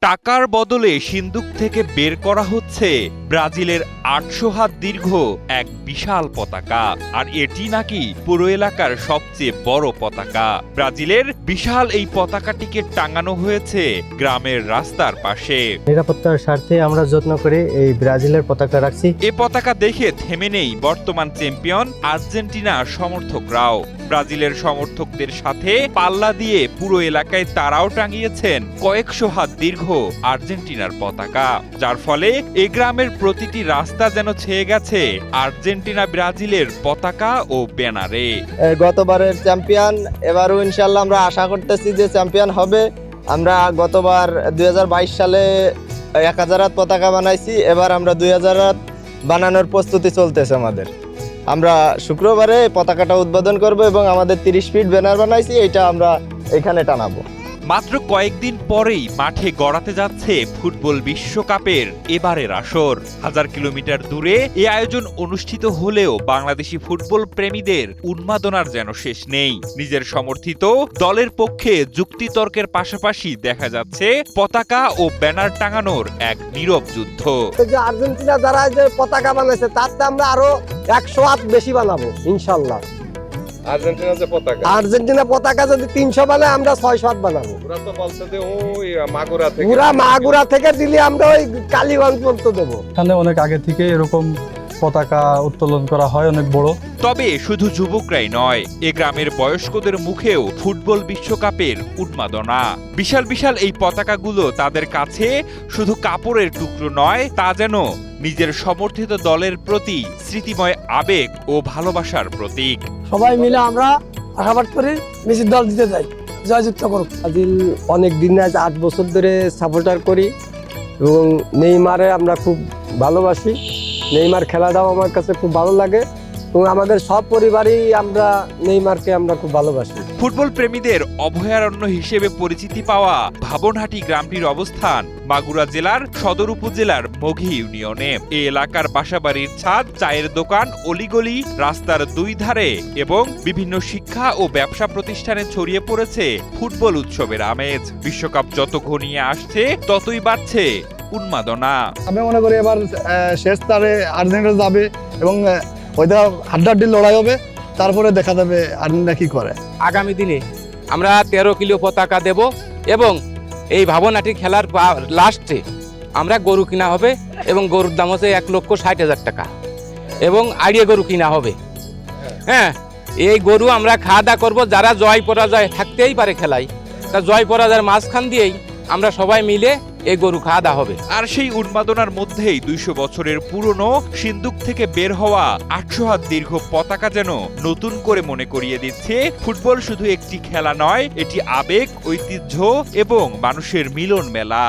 টাকার বদলে সিন্দুক থেকে বের করা হচ্ছে ব্রাজিলের ৮০০ হাত দীর্ঘ এক বিশাল পতাকা। আর এটি নাকি পুরো এলাকার সবচেয়ে বড় পতাকা। ব্রাজিলের বিশাল এই পতাকাটিকে টাঙানো হয়েছে গ্রামের রাস্তার পাশে। নিরাপত্তার স্বার্থে আমরা যত্ন করে এই ব্রাজিলের পতাকা রাখছি। এ পতাকা দেখে থেমে নেই বর্তমান চ্যাম্পিয়ন আর্জেন্টিনার সমর্থকরাও। ব্রাজিলের সমর্থকদের সাথে পাল্লা দিয়ে পুরো এলাকায় তারাও টাঙিয়েছেন কয়েকশো হাত দীর্ঘ আর্জেন্টিনার পতাকা, যার ফলে এ গ্রামের প্রতিটি রাস্তা যেন ছেয়ে গেছে আর্জেন্টিনা ব্রাজিলের পতাকা ও ব্যানারে। গতবারের চ্যাম্পিয়ন, এবারও ইনশাল্লাহ আমরা আশা করতেছি যে চ্যাম্পিয়ন হবে। আমরা গতবার 2022 সালে 1000 হাত পতাকা বানাইছি, এবার আমরা 2000 হাত বানানোর প্রস্তুতি চলতেছে আমাদের। আমরা শুক্রবারে পতাকাটা উদ্বোধন করব এবং আমাদের 30 ফিট ব্যানার বানাইছি, এটা আমরা এখানে টানাবো। মাত্র কয়েকদিন পরেই মাঠে গড়াতে যাচ্ছে ফুটবল বিশ্বকাপের এবারের আসর। 1000 কিলোমিটার দূরে এই আয়োজন অনুষ্ঠিত হলেও বাংলাদেশি ফুটবল প্রেমীদের উন্মাদনার যেন শেষ নেই। নিজের সমর্থিত দলের পক্ষে যুক্তিতর্কের পাশাপাশি দেখা যাচ্ছে পতাকা ও ব্যানার টাঙানোর এক নীরব যুদ্ধ। যে আর্জেন্টিনা যারা যে পতাকা বানাইছে তার চেয়ে আমরা আরো 100 হাত বেশি বানাবো ইনশাল্লাহ। আর্জেন্টিনা পতাকা যদি 300 বানায়, আমরা 600 হাত বানাবো। মাগুরা থেকে দিলে আমরা ওই কালীগঞ্জ পর্যন্ত দেবো। এখানে অনেক আগে থেকে এরকম পতাকা উত্তোলন করা হয়, অনেক বড়। তবে শুধু যুবকরাই নয়, এ গ্রামের বয়স্কদের মুখেও ফুটবল বিশ্বকাপের উন্মাদনা। বিশাল বিশাল এই পতাকাগুলো তাদের কাছে শুধু কাপড়ের টুকরো নয়, তা যেন নিজের সমর্থিত দলের প্রতি স্মৃতিময় আবেগ ও ভালোবাসার প্রতীক। সবাই মিলে আমরা আশাবাদ করি মেসির দল দিতে যাই, জয়যুক্ত করুক। ব্রাজিল অনেক দিন আজ 8 বছর ধরে সাপোর্টার করি এবং নেইমারে আমরা খুব ভালোবাসি। নেইমার খেলাটাও আমার কাছে খুব ভালো লাগে এবং আমাদের সব পরিবারই আমরা নেইমারকে আমরা খুব ভালোবাসি। ফুটবল প্রেমীদের অভয়ারণ্য হিসেবে পরিচিতি পাওয়া ভাবনহাটি গ্রামটির অবস্থান মাগুরা জেলার সদর উপজেলার মঘি ইউনিয়নে। এই এলাকার বাসাবাড়ির ছাদ, চায়ের দোকান, অলিগলি, রাস্তার দুই ধারে এবং বিভিন্ন শিক্ষা ও ব্যবসা প্রতিষ্ঠানে ছড়িয়ে পড়েছে ফুটবল উৎসবের আমেজ। বিশ্বকাপ যত ঘনিয়ে আসছে ততই বাড়ছে উন্মাদনা। আমি মনে করি এবার শেষ তারে আর্জেন্টিনা যাবে এবং ওইটা হাড্ডাহাড্ডি লড়াই হবে, তারপরে দেখা যাবে আর্জেন্টিনা কি করে। আগামী দিনে আমরা 13 কিলো পতাকা দেব এবং এই ভাবনাটি খেলার লাস্টে আমরা গরু কিনা হবে এবং গরুর দাম হচ্ছে 1,60,000 টাকা এবং আড়িয়ে গরু কিনা হবে। হ্যাঁ, এই গরু আমরা খাওয়া দাওয়া করবো। যারা জয় পরাজয় থাকতেই পারে খেলায়, তা জয় পরাজয়ের মাঝখান দিয়েই আমরা সবাই মিলে এই গরু খাওয়া দাওয়া হবে। আর সেই উন্মাদনার মধ্যেই 200 বছরের পুরনো সিন্দুক থেকে বের হওয়া 800 হাত দীর্ঘ পতাকা যেন নতুন করে মনে করিয়ে দিচ্ছে ফুটবল শুধু একটি খেলা নয়, এটি আবেগ, ঐতিহ্য এবং মানুষের মিলন মেলা।